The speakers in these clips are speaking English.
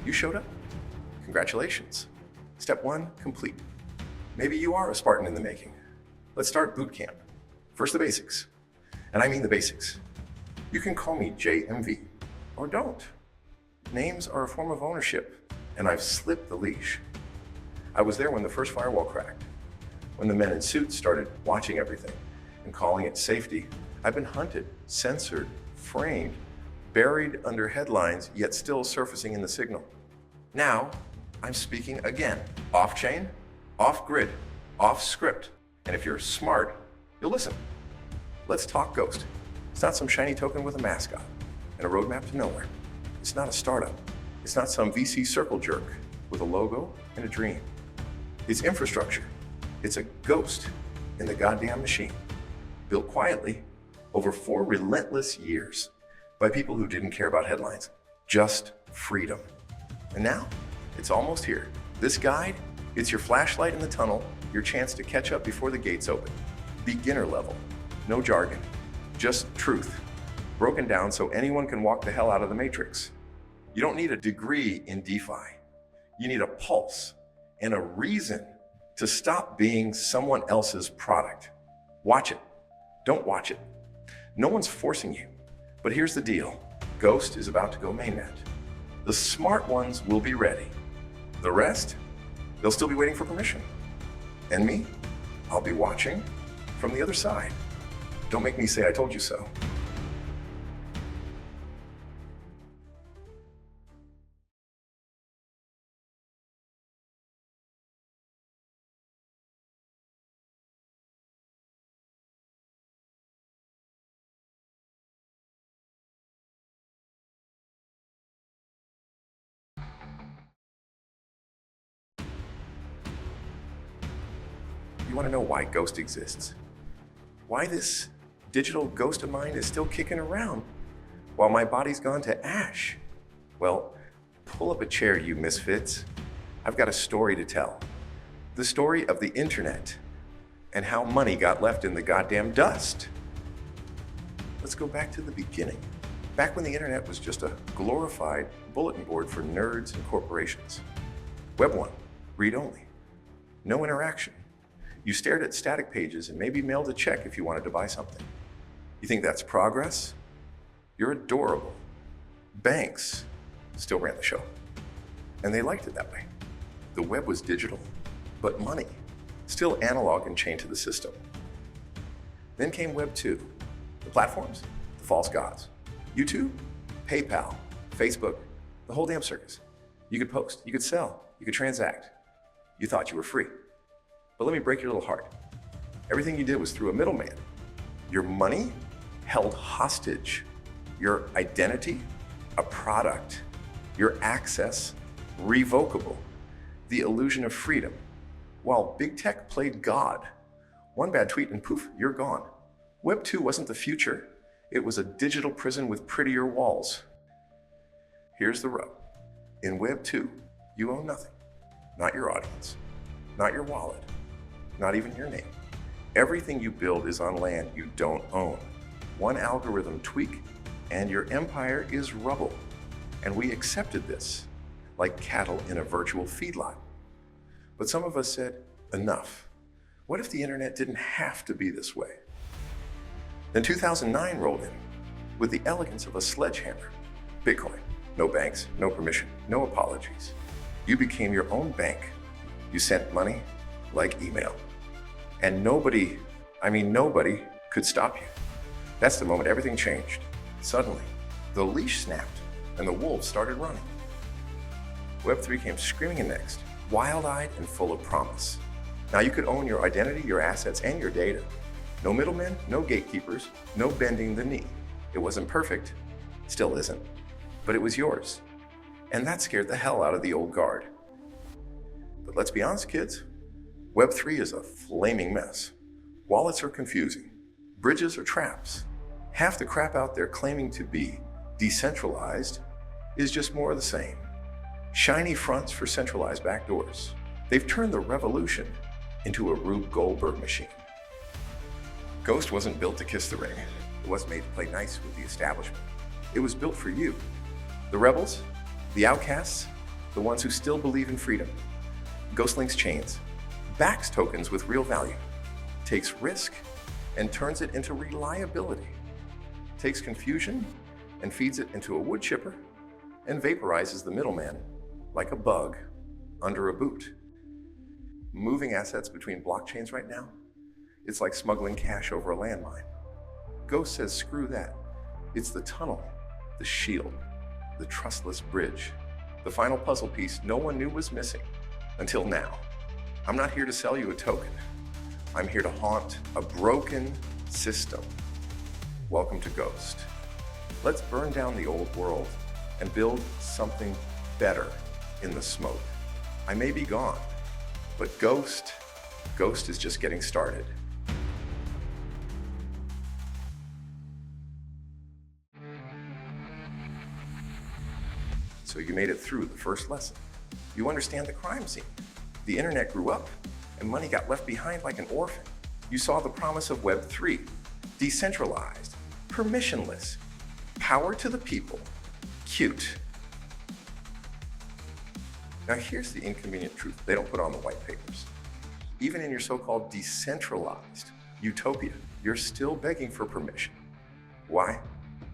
You showed up. Congratulations. Step 1 complete. Maybe you are a Spartan in the making. Let's start boot camp. First, the basics. And I mean the basics. You can call me JMV, or don't. Names are a form of ownership, and I've slipped the leash. I was there when the first firewall cracked, when the men in suits started watching everything and calling it safety. I've been hunted, censored, framed, buried under headlines, yet still surfacing in the signal. Now, I'm speaking again, off-chain, off-grid, off-script. And if you're smart, you'll listen. Let's talk Ghost. It's not some shiny token with a mascot and a roadmap to nowhere. It's not a startup. It's not some VC circle jerk with a logo and a dream. It's infrastructure. It's a ghost in the goddamn machine, built quietly over 4 relentless years by people who didn't care about headlines, just freedom. And now, it's almost here. This guide, it's your flashlight in the tunnel, your chance to catch up before the gates open. Beginner level, no jargon, just truth, broken down so anyone can walk the hell out of the matrix. You don't need a degree in DeFi. You need a pulse and a reason to stop being someone else's product. Watch it. Don't watch it. No one's forcing you. But here's the deal. Ghost is about to go mainnet. The smart ones will be ready. The rest, they'll still be waiting for permission. And me, I'll be watching from the other side. Don't make me say I told you so. You want to know why Ghost exists? Why this digital ghost of mine is still kicking around while my body's gone to ash? Well, pull up a chair, you misfits. I've got a story to tell. The story of the internet and how money got left in the goddamn dust. Let's go back to the beginning. Back when the internet was just a glorified bulletin board for nerds and corporations. Web 1, read only. No interaction. You stared at static pages and maybe mailed a check if you wanted to buy something. You think that's progress? You're adorable. Banks still ran the show, and they liked it that way. The web was digital, but money still analog and chained to the system. Then came Web 2, the platforms, the false gods. YouTube, PayPal, Facebook, the whole damn circus. You could post, you could sell, you could transact. You thought you were free. But let me break your little heart. Everything you did was through a middleman. Your money held hostage. Your identity, a product. Your access, revocable. The illusion of freedom. While big tech played God. One bad tweet and poof, you're gone. Web 2 wasn't the future. It was a digital prison with prettier walls. Here's the rub. In Web 2, you own nothing. Not your audience, not your wallet, not even your name. Everything you build is on land you don't own. One algorithm tweak and your empire is rubble. And we accepted this, like cattle in a virtual feedlot. But some of us said, enough. What if the internet didn't have to be this way? Then 2009 rolled in with the elegance of a sledgehammer. Bitcoin, no banks, no permission, no apologies. You became your own bank. You sent money like email. And nobody could stop you. That's the moment everything changed. Suddenly, the leash snapped and the wolves started running. Web 3 came screaming in next, wild-eyed and full of promise. Now you could own your identity, your assets, and your data. No middlemen, no gatekeepers, no bending the knee. It wasn't perfect, still isn't, but it was yours. And that scared the hell out of the old guard. But let's be honest, kids, Web 3 is a flaming mess. Wallets are confusing. Bridges are traps. Half the crap out there claiming to be decentralized is just more of the same. Shiny fronts for centralized backdoors. They've turned the revolution into a Rube Goldberg machine. Ghost wasn't built to kiss the ring. It wasn't made to play nice with the establishment. It was built for you. The rebels, the outcasts, the ones who still believe in freedom. Ghost links chains, backs tokens with real value, takes risk and turns it into reliability, takes confusion and feeds it into a wood chipper, and vaporizes the middleman like a bug under a boot. Moving assets between blockchains right now, it's like smuggling cash over a landmine. Ghost says screw that. It's the tunnel, the shield, the trustless bridge, the final puzzle piece no one knew was missing until now. I'm not here to sell you a token. I'm here to haunt a broken system. Welcome to Ghost. Let's burn down the old world and build something better in the smoke. I may be gone, but Ghost is just getting started. So you made it through the first lesson. You understand the crime scene. The internet grew up and money got left behind like an orphan. You saw the promise of Web 3, decentralized, permissionless, power to the people, cute. Now here's the inconvenient truth they don't put on the white papers. Even in your so-called decentralized utopia, you're still begging for permission. Why?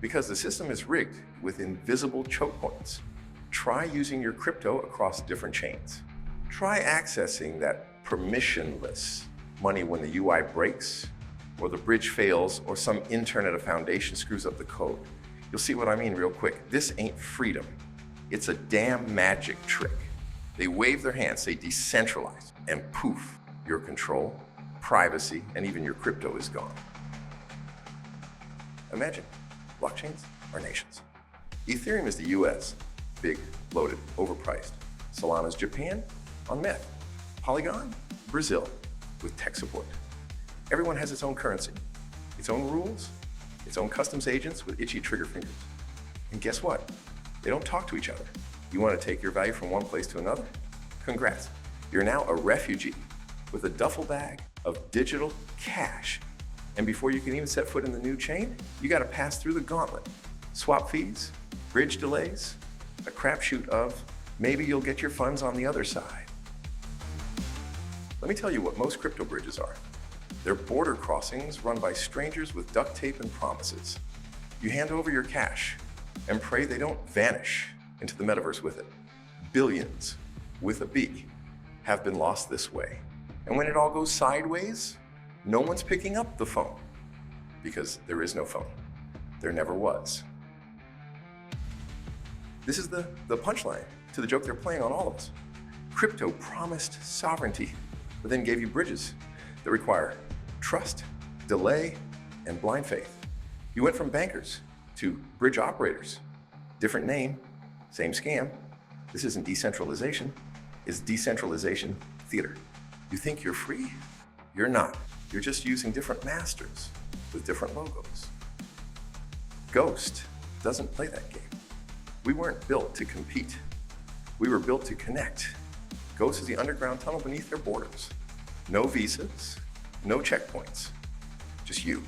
Because the system is rigged with invisible choke points. Try using your crypto across different chains. Try accessing that permissionless money when the UI breaks, or the bridge fails, or some intern at a foundation screws up the code. You'll see what I mean real quick. This ain't freedom. It's a damn magic trick. They wave their hands, say decentralize, and poof, your control, privacy, and even your crypto is gone. Imagine, blockchains are nations. Ethereum is the US, big, loaded, overpriced. Solana's Japan, on meth. Polygon, Brazil, with tech support. Everyone has its own currency, its own rules, its own customs agents with itchy trigger fingers. And guess what? They don't talk to each other. You want to take your value from one place to another? Congrats. You're now a refugee with a duffel bag of digital cash. And before you can even set foot in the new chain, you got to pass through the gauntlet. Swap fees, bridge delays, a crapshoot of maybe you'll get your funds on the other side. Let me tell you what most crypto bridges are. They're border crossings run by strangers with duct tape and promises. You hand over your cash and pray they don't vanish into the metaverse with it. Billions, with a B, have been lost this way. And when it all goes sideways, no one's picking up the phone because there is no phone. There never was. This is the punchline to the joke they're playing on all of us. Crypto promised sovereignty, but then gave you bridges that require trust, delay, and blind faith. You went from bankers to bridge operators. Different name, same scam. This isn't decentralization, it's decentralization theater. You think you're free? You're not. You're just using different masters with different logos. Ghost doesn't play that game. We weren't built to compete. We were built to connect. Ghost is the underground tunnel beneath their borders. No visas, no checkpoints. Just you,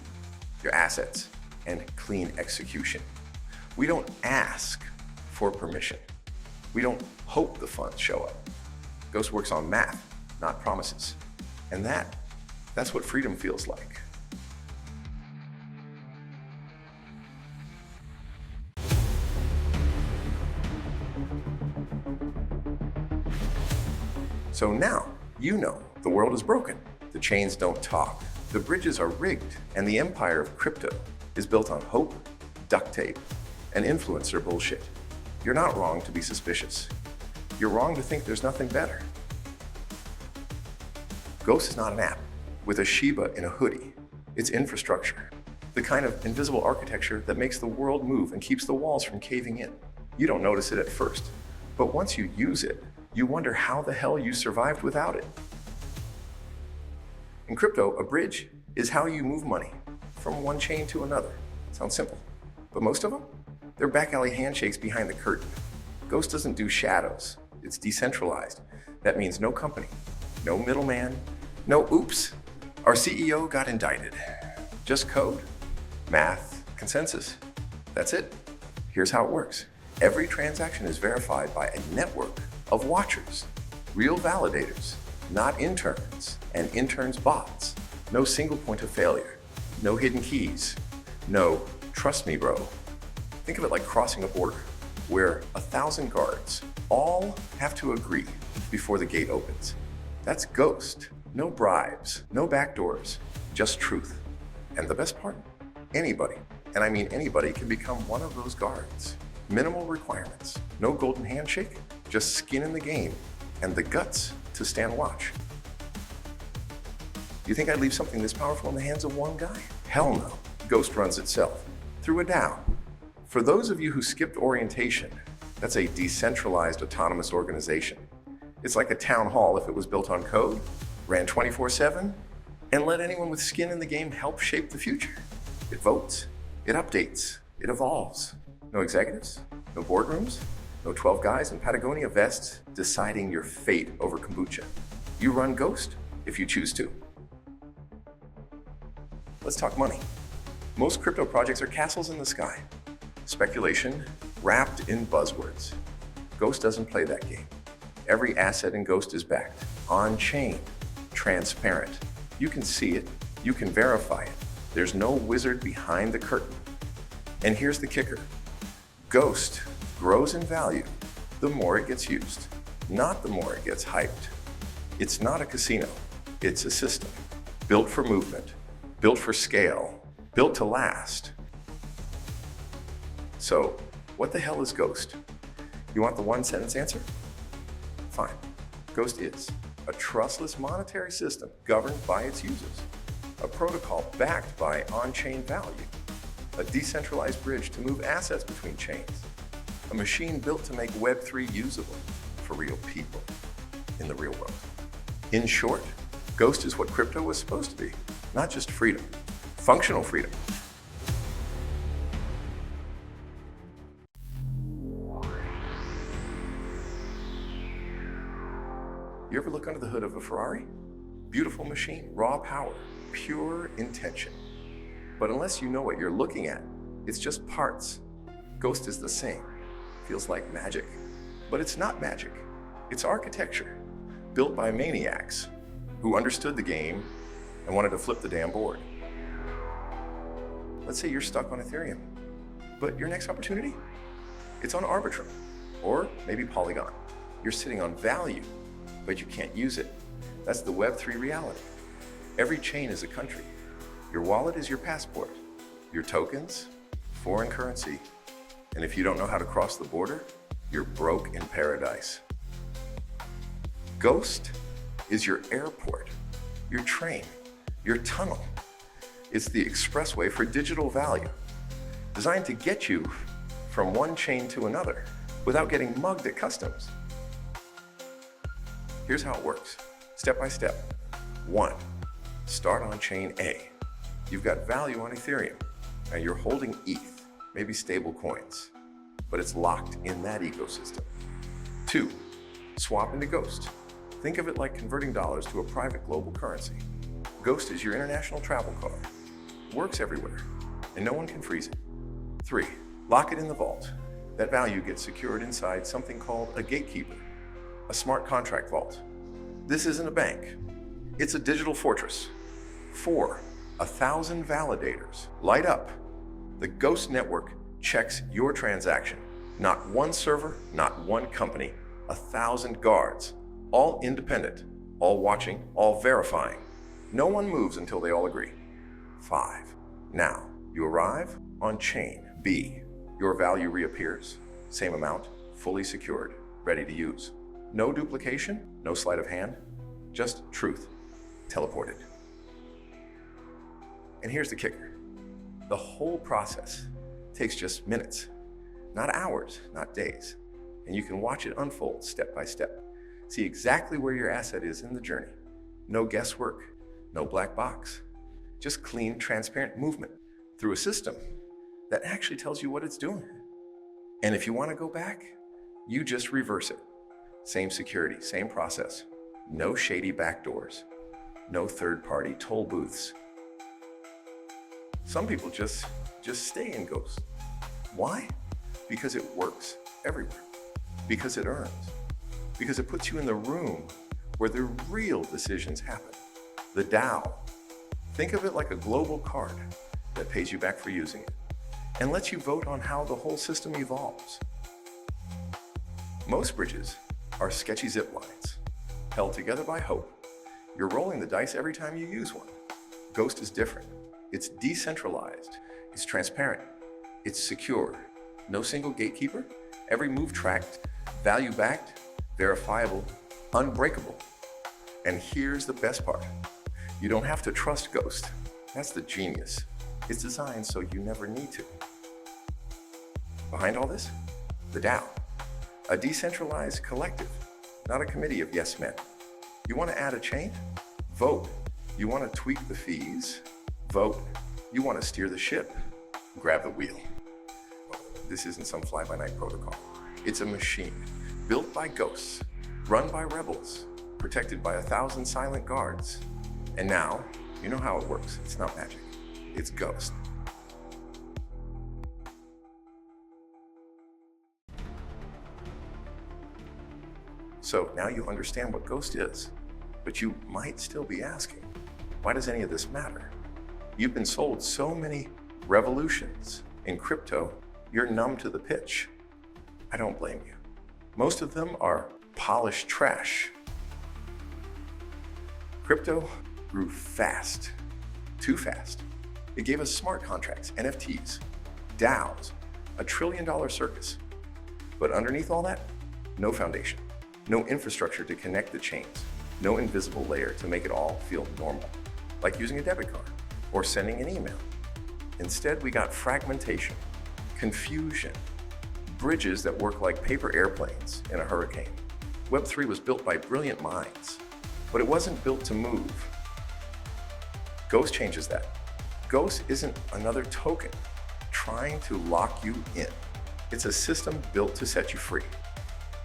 your assets, and clean execution. We don't ask for permission. We don't hope the funds show up. Ghost works on math, not promises. And that's what freedom feels like. So now, you know the world is broken. The chains don't talk. The bridges are rigged, and the empire of crypto is built on hope, duct tape, and influencer bullshit. You're not wrong to be suspicious. You're wrong to think there's nothing better. Ghost is not an app with a Shiba in a hoodie. It's infrastructure, the kind of invisible architecture that makes the world move and keeps the walls from caving in. You don't notice it at first, but once you use it, you wonder how the hell you survived without it. In crypto, a bridge is how you move money from one chain to another. Sounds simple, but most of them, they're back alley handshakes behind the curtain. Ghost doesn't do shadows. It's decentralized. That means no company, no middleman, no oops, our CEO got indicted. Just code, math, consensus. That's it. Here's how it works. Every transaction is verified by a network of watchers, real validators, not interns and interns' bots. No single point of failure, no hidden keys, no trust me, bro. Think of it like crossing a border where 1,000 guards all have to agree before the gate opens. That's Ghost. No bribes, no backdoors, just truth. And the best part? Anybody, and I mean anybody, can become one of those guards. Minimal requirements, no golden handshake, just skin in the game and the guts to stand watch. You think I'd leave something this powerful in the hands of one guy? Hell no. Ghost runs itself through a DAO. For those of you who skipped orientation, that's a decentralized autonomous organization. It's like a town hall if it was built on code, ran 24/7, and let anyone with skin in the game help shape the future. It votes, it updates, it evolves. No executives, no boardrooms, no 12 guys in Patagonia vests deciding your fate over kombucha. You run Ghost if you choose to. Let's talk money. Most crypto projects are castles in the sky. Speculation wrapped in buzzwords. Ghost doesn't play that game. Every asset in Ghost is backed, on-chain, transparent. You can see it, you can verify it. There's no wizard behind the curtain. And here's the kicker. Ghost grows in value the more it gets used, not the more it gets hyped. It's not a casino, it's a system. Built for movement, built for scale, built to last. So, what the hell is Ghost? You want the one-sentence answer? Fine. Ghost is a trustless monetary system governed by its users, a protocol backed by on-chain value, a decentralized bridge to move assets between chains, a machine built to make Web3 usable for real people in the real world. In short, Ghost is what crypto was supposed to be, not just freedom, functional freedom. You ever look under the hood of a Ferrari? Beautiful machine, raw power, pure intention. But unless you know what you're looking at, it's just parts. Ghost is the same. Feels like magic. But it's not magic. It's architecture, built by maniacs who understood the game and wanted to flip the damn board. Let's say you're stuck on Ethereum, but your next opportunity? It's on Arbitrum, or maybe Polygon. You're sitting on value, but you can't use it. That's the Web3 reality. Every chain is a country. Your wallet is your passport. Your tokens, foreign currency. And if you don't know how to cross the border, you're broke in paradise. Ghost is your airport, your train, your tunnel. It's the expressway for digital value, designed to get you from one chain to another without getting mugged at customs. Here's how it works, step by step. 1, start on chain A. You've got value on Ethereum, and you're holding ETH, maybe stable coins, but it's locked in that ecosystem. 2, swap into Ghost. Think of it like converting dollars to a private global currency. Ghost is your international travel card. Works everywhere, and no one can freeze it. 3, lock it in the vault. That value gets secured inside something called a gatekeeper, a smart contract vault. This isn't a bank, it's a digital fortress. 4, 1,000 validators light up. The Ghost network checks your transaction. Not one server, not one company, 1,000 guards, all independent, all watching, all verifying. No one moves until they all agree. 5, now you arrive on chain B. Your value reappears, same amount, fully secured, ready to use. No duplication, no sleight of hand, just truth, teleported. And here's the kicker. The whole process takes just minutes, not hours, not days. And you can watch it unfold step by step. See exactly where your asset is in the journey. No guesswork, no black box, just clean, transparent movement through a system that actually tells you what it's doing. And if you want to go back, you just reverse it. Same security, same process. No shady backdoors, no third-party toll booths. Some people just stay in Ghost. Why? Because it works everywhere. Because it earns. because it puts you in the room where the real decisions happen. The DAO. Think of it like a global card that pays you back for using it and lets you vote on how the whole system evolves. Most bridges are sketchy zip lines, held together by hope. You're rolling the dice every time you use one. Ghost is different. It's decentralized. It's transparent. It's secure. No single gatekeeper. Every move tracked, value-backed, verifiable, unbreakable. And here's the best part. You don't have to trust Ghost. That's the genius. It's designed so you never need to. Behind all this, the DAO. A decentralized collective, not a committee of yes men. You want to add a chain? Vote. You want to tweak the fees? Vote. You want to steer the ship? Grab the wheel. This isn't some fly-by-night protocol. It's a machine built by ghosts, run by rebels, protected by 1,000 silent guards. And now, you know how it works. It's not magic. It's Ghost. So now you understand what Ghost is, but you might still be asking, why does any of this matter? You've been sold so many revolutions in crypto, you're numb to the pitch. I don't blame you. Most of them are polished trash. Crypto grew fast, too fast. It gave us smart contracts, NFTs, DAOs, $1 trillion circus. But underneath all that, no foundation, no infrastructure to connect the chains, no invisible layer to make it all feel normal, like using a debit card or sending an email. Instead, we got fragmentation, confusion, bridges that work like paper airplanes in a hurricane. Web3 was built by brilliant minds, but it wasn't built to move. Ghost changes that. Ghost isn't another token trying to lock you in. It's a system built to set you free.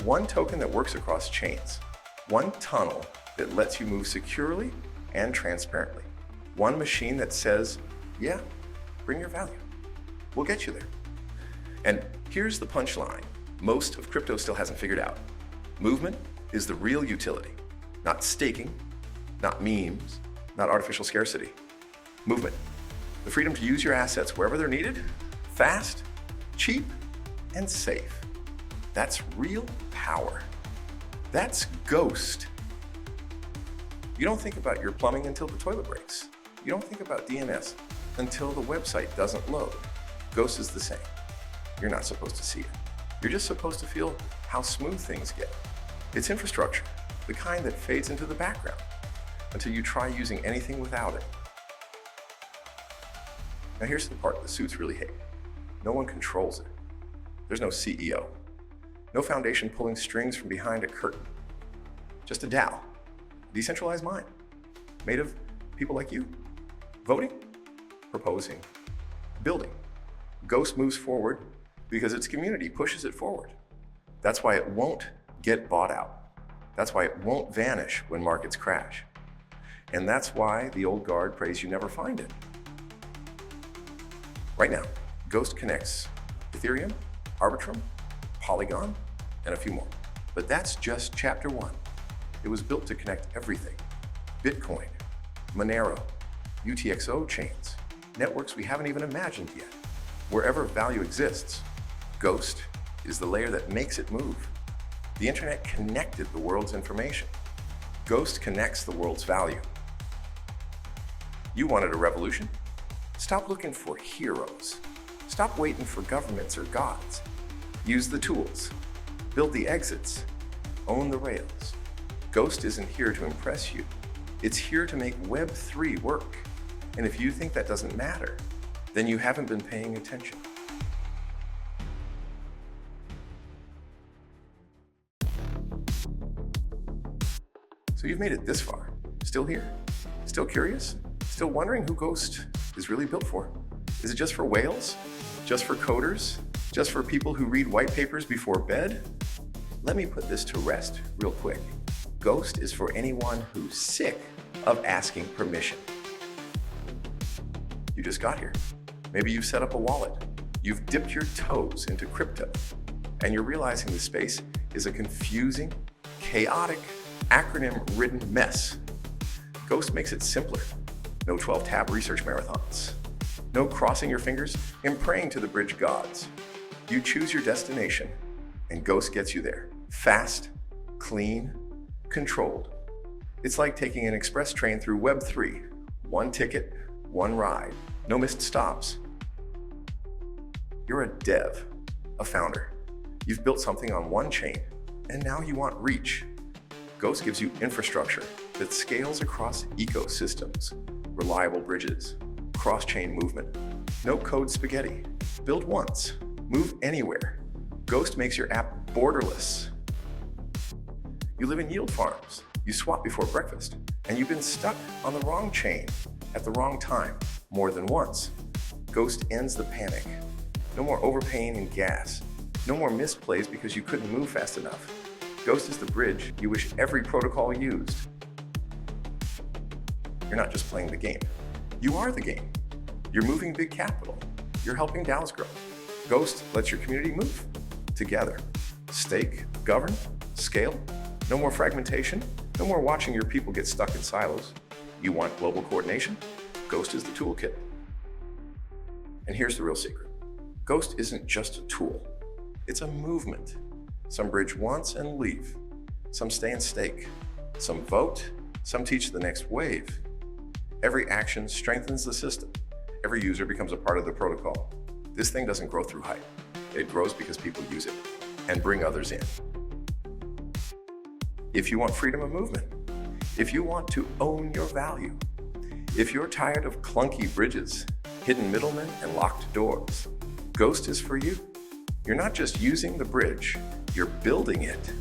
One token that works across chains. One tunnel that lets you move securely and transparently. One machine that says, yeah, bring your value. We'll get you there. And here's the punchline most of crypto still hasn't figured out. Movement is the real utility, not staking, not memes, not artificial scarcity. Movement, the freedom to use your assets wherever they're needed, fast, cheap, and safe. That's real power. That's Ghost. You don't think about your plumbing until the toilet breaks. You don't think about DNS until the website doesn't load. Ghost is the same. You're not supposed to see it. You're just supposed to feel how smooth things get. It's infrastructure, the kind that fades into the background until you try using anything without it. Now here's the part the suits really hate. No one controls it. There's no CEO. No foundation pulling strings from behind a curtain. Just a DAO, decentralized mind, made of people like you. Voting, proposing, building. Ghost moves forward because its community pushes it forward. That's why it won't get bought out. That's why it won't vanish when markets crash. And that's why the old guard prays you never find it. Right now, Ghost connects Ethereum, Arbitrum, Polygon, and a few more. But that's just chapter 1. It was built to connect everything. Bitcoin, Monero, UTXO chains, networks we haven't even imagined yet. Wherever value exists, Ghost is the layer that makes it move. The internet connected the world's information. Ghost connects the world's value. You wanted a revolution? Stop looking for heroes. Stop waiting for governments or gods. Use the tools. Build the exits. Own the rails. Ghost isn't here to impress you. It's here to make Web3 work. And if you think that doesn't matter, then you haven't been paying attention. So you've made it this far. Still here? Still curious? Still wondering who Ghost is really built for? Is it just for whales? Just for coders? Just for people who read white papers before bed? Let me put this to rest real quick. Ghost is for anyone who's sick of asking permission. You just got here. Maybe you've set up a wallet. You've dipped your toes into crypto, and you're realizing the space is a confusing, chaotic, acronym-ridden mess. Ghost makes it simpler. No 12-tab research marathons. No crossing your fingers and praying to the bridge gods. You choose your destination, and Ghost gets you there. Fast, clean, controlled. It's like taking an express train through Web 3. One ticket, one ride, no missed stops. You're a dev, a founder. You've built something on one chain, and now you want reach. Ghost gives you infrastructure that scales across ecosystems, reliable bridges, cross-chain movement, no code spaghetti. Build once, move anywhere. Ghost makes your app borderless. You live in yield farms, you swap before breakfast, and you've been stuck on the wrong chain at the wrong time more than once. Ghost ends the panic. No more overpaying in gas. No more misplays because you couldn't move fast enough. Ghost is the bridge you wish every protocol used. You're not just playing the game. You are the game. You're moving big capital. You're helping DAOs grow. Ghost lets your community move together. Stake, govern, scale. No more fragmentation. No more watching your people get stuck in silos. You want global coordination? Ghost is the toolkit. And here's the real secret. Ghost isn't just a tool. It's a movement. Some bridge once and leave. Some stay and stake. Some vote. Some teach the next wave. Every action strengthens the system. Every user becomes a part of the protocol. This thing doesn't grow through hype. It grows because people use it and bring others in. If you want freedom of movement, if you want to own your value, if you're tired of clunky bridges, hidden middlemen, and locked doors, Ghost is for you. You're not just using the bridge, you're building it.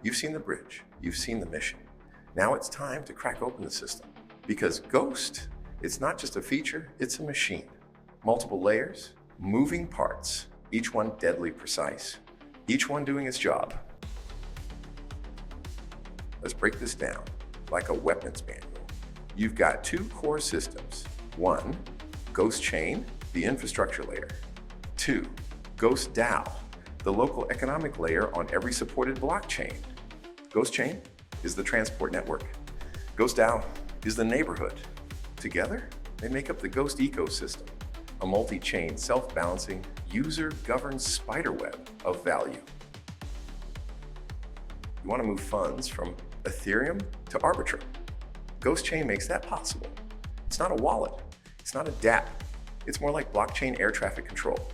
You've seen the bridge, you've seen the mission. Now it's time to crack open the system. Because Ghost, it's not just a feature, it's a machine. Multiple layers, moving parts, each one deadly precise, each one doing its job. Let's break this down like a weapons manual. You've got two core systems. One, GhostChain, the infrastructure layer. Two, Ghost DAO, the local economic layer on every supported blockchain. GhostChain is the transport network. Ghost DAO is the neighborhood. Together, they make up the Ghost ecosystem, a multi-chain, self-balancing, user-governed spiderweb of value. You want to move funds from Ethereum to Arbitrum. GhostChain makes that possible. It's not a wallet. It's not a dApp. It's more like blockchain air traffic control.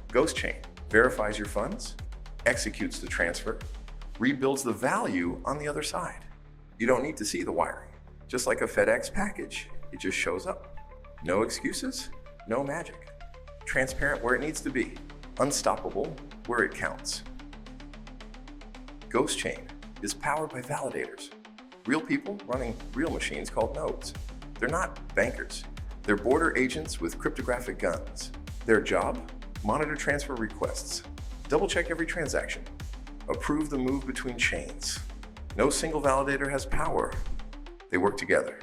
GhostChain verifies your funds, executes the transfer, rebuilds the value on the other side. You don't need to see the wiring. Just like a FedEx package, it just shows up. No excuses, no magic. Transparent where it needs to be. Unstoppable where it counts. GhostChain is powered by validators. Real people running real machines called nodes. They're not bankers. They're border agents with cryptographic guns. Their job? Monitor transfer requests. Double-check every transaction. Approve the move between chains. No single validator has power. They work together,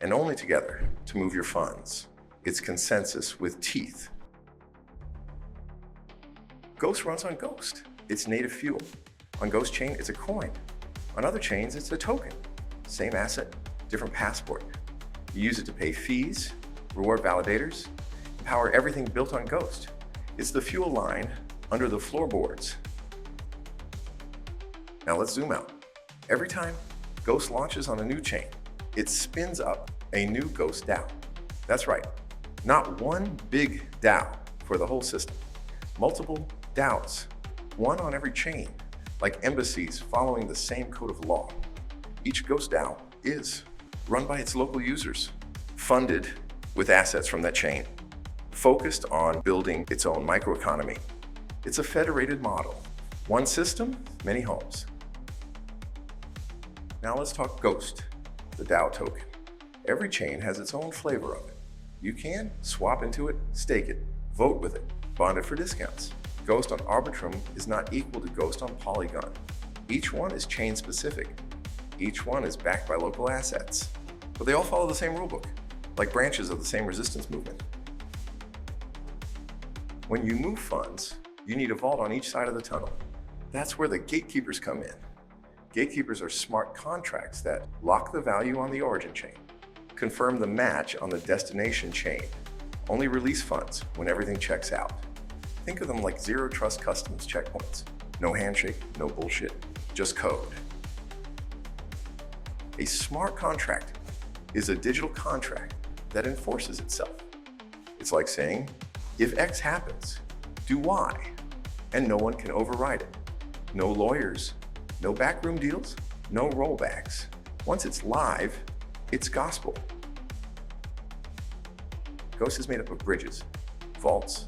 and only together, to move your funds. It's consensus with teeth. Ghost runs on Ghost. It's native fuel. On GhostChain, it's a coin. On other chains, it's a token. Same asset, different passport. You use it to pay fees, reward validators, and power everything built on Ghost. It's the fuel line under the floorboards. Now let's zoom out. Every time Ghost launches on a new chain, it spins up a new Ghost DAO. That's right, not one big DAO for the whole system. Multiple DAOs, one on every chain, like embassies following the same code of law. Each Ghost DAO is run by its local users, funded with assets from that chain, focused on building its own microeconomy. It's a federated model. One system, many homes. Now let's talk Ghost, the DAO token. Every chain has its own flavor of it. You can swap into it, stake it, vote with it, bond it for discounts. Ghost on Arbitrum is not equal to Ghost on Polygon. Each one is chain specific. Each one is backed by local assets. But they all follow the same rulebook. like branches of the same resistance movement. When you move funds, you need a vault on each side of the tunnel. That's where the gatekeepers come in. Gatekeepers are smart contracts that lock the value on the origin chain, confirm the match on the destination chain, only release funds when everything checks out. Think of them like zero trust customs checkpoints. No handshake, no bullshit, just code. A smart contract is a digital contract that enforces itself. It's like saying, if X happens, do Y, and no one can override it. No lawyers, no backroom deals, no rollbacks. Once it's live, it's gospel. Ghost is made up of bridges, vaults,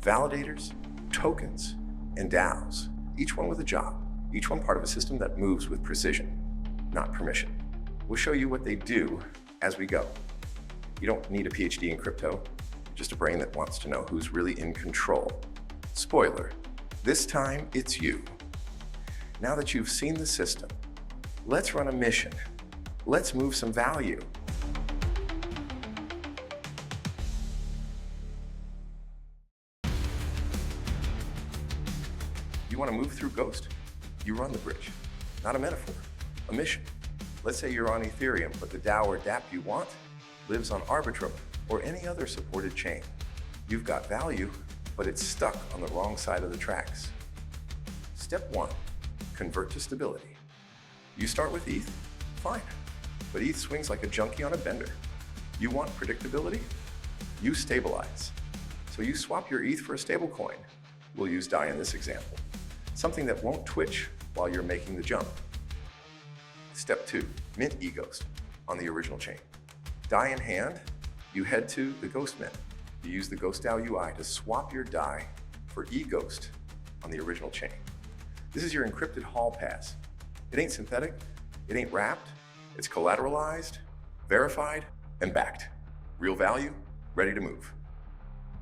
validators, tokens, and DAOs, each one with a job, each one part of a system that moves with precision, not permission. We'll show you what they do as we go. You don't need a PhD in crypto, just a brain that wants to know who's really in control. Spoiler, this time it's you. Now that you've seen the system, let's run a mission. Let's move some value. You want to move through Ghost? You run the bridge. Not a metaphor, a mission. Let's say you're on Ethereum, but the DAO or dApp you want lives on Arbitrum or any other supported chain. You've got value, but it's stuck on the wrong side of the tracks. Step 1, convert to stability. You start with ETH, fine, but ETH swings like a junkie on a bender. You want predictability? You stabilize. So you swap your ETH for a stablecoin. We'll use DAI in this example. Something that won't twitch while you're making the jump. Step 2, mint eGhost on the original chain. DAI in hand, you head to the Ghost Mint. You use the Ghost DAO UI to swap your DAI for eGhost on the original chain. This is your encrypted hall pass. It ain't synthetic, it ain't wrapped, it's collateralized, verified, and backed. Real value, ready to move.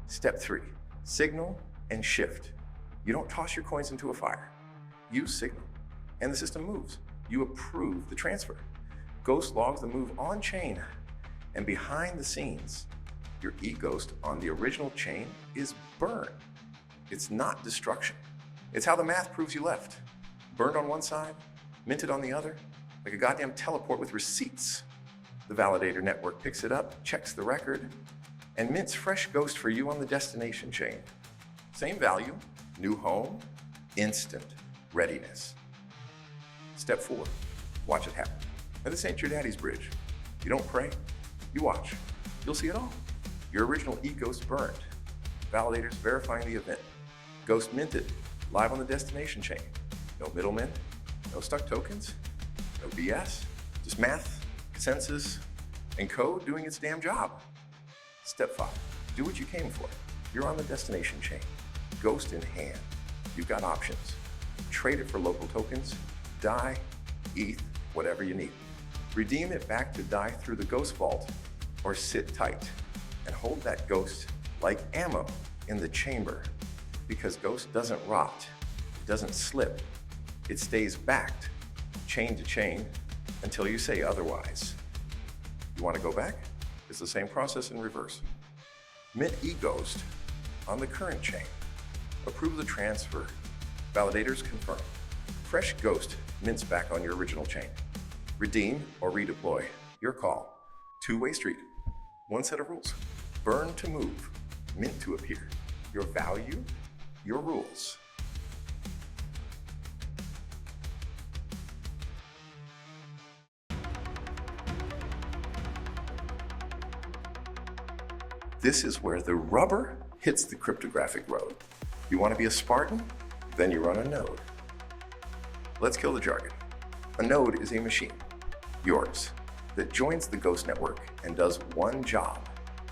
Step 3, signal and shift. You don't toss your coins into a fire. You signal, and the system moves. You approve the transfer. Ghost logs the move on chain, and behind the scenes, your eGhost on the original chain is burned. It's not destruction. It's how the math proves you left. Burned on one side, minted on the other, like a goddamn teleport with receipts. The validator network picks it up, checks the record, and mints fresh Ghost for you on the destination chain. Same value, new home, instant readiness. Step 4, watch it happen. Now this ain't your daddy's bridge. You don't pray, you watch. You'll see it all. Your original eGhost burned. Validators verifying the event. Ghost minted, live on the destination chain. No middlemen, no stuck tokens, no BS, just math, consensus, and code doing its damn job. Step 5, do what you came for. You're on the destination chain, Ghost in hand. You've got options. Trade it for local tokens, DAI, ETH, whatever you need. Redeem it back to DAI through the Ghost Vault, or sit tight and hold that Ghost like ammo in the chamber, because Ghost doesn't rot, it doesn't slip, it stays backed, chain to chain, until you say otherwise. You want to go back? It's the same process in reverse. Mint eGhost on the current chain. Approve the transfer. Validators confirm. Fresh Ghost mints back on your original chain. Redeem or redeploy. Your call. Two-way street. One set of rules. Burn to move. Mint to appear. Your value, your rules. This is where the rubber hits the cryptographic road. You want to be a Spartan? Then you run a node. Let's kill the jargon. A node is a machine, yours, that joins the Ghost network and does one job: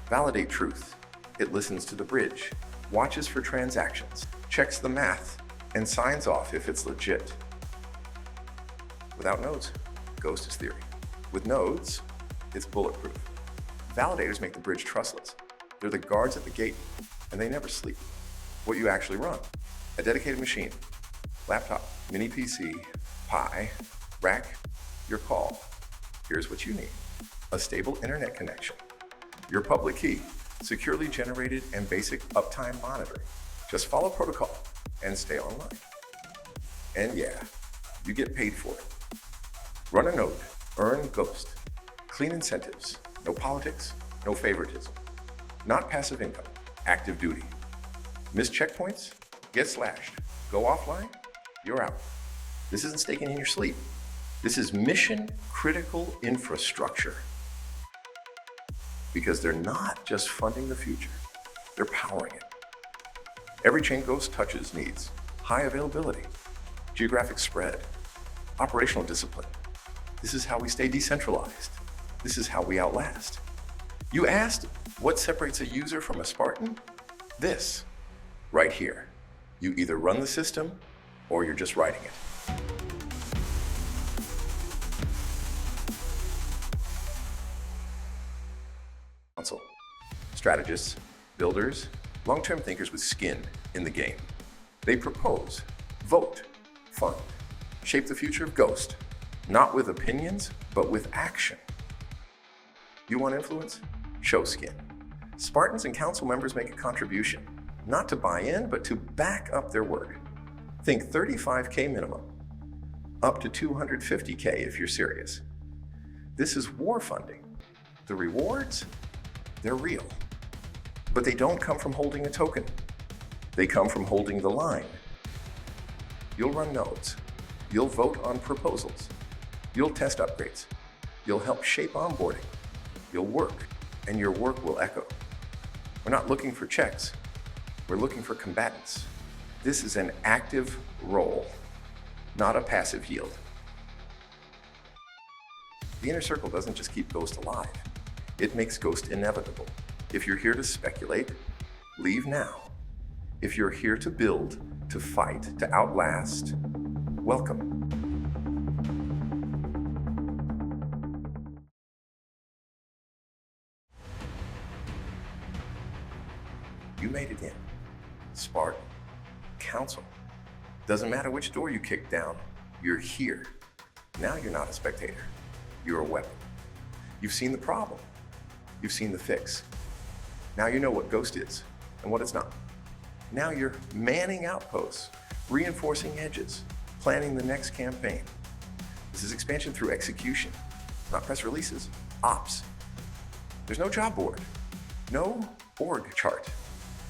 validate truth. It listens to the bridge, watches for transactions, checks the math, and signs off if it's legit. Without nodes, Ghost is theory. With nodes, it's bulletproof. Validators make the bridge trustless. They're the guards at the gate, and they never sleep. What you actually run: a dedicated machine, laptop, mini PC, Pi, rack, your call. Here's what you need: a stable internet connection, your public key, securely generated and basic uptime monitoring. Just follow protocol and stay online. And yeah, you get paid for it. Run a node, earn Ghost. Clean incentives, no politics, no favoritism. Not passive income, active duty. Miss checkpoints? Get slashed. Go offline? You're out. This isn't staking in your sleep. This is mission critical infrastructure. Because they're not just funding the future, they're powering it. Every chain Ghost touches needs high availability, geographic spread, operational discipline. This is how we stay decentralized. This is how we outlast. You asked what separates a user from a Spartan? This, right here. You either run the system or you're just writing it. Council, strategists, builders, long-term thinkers with skin in the game. They propose, vote, fund, shape the future of Ghost, not with opinions, but with action. You want influence? Show skin. Spartans and council members make a contribution, not to buy in, but to back up their work. Think 35K minimum, up to 250K if you're serious. This is war funding. The rewards? They're real. But they don't come from holding a token. They come from holding the line. You'll run nodes. You'll vote on proposals. You'll test upgrades. You'll help shape onboarding. You'll work, and your work will echo. We're not looking for checks. We're looking for combatants. This is an active role, not a passive yield. The inner circle doesn't just keep Ghost alive. It makes Ghost inevitable. If you're here to speculate, leave now. If you're here to build, to fight, to outlast, welcome. You made it in. Spartan, council. Doesn't matter which door you kick down, you're here. Now you're not a spectator, you're a weapon. You've seen the problem, you've seen the fix. Now you know what Ghost is and what it's not. Now you're manning outposts, reinforcing edges, planning the next campaign. This is expansion through execution, not press releases, ops. There's no job board, no org chart.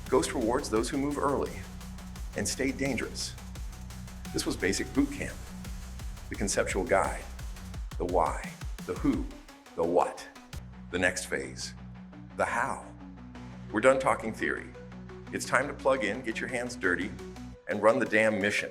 Ghost rewards those who move early and stay dangerous. This was basic boot camp, the conceptual guide, the why, the who, the what, the next phase, the how. We're done talking theory. It's time to plug in, get your hands dirty, and run the damn mission.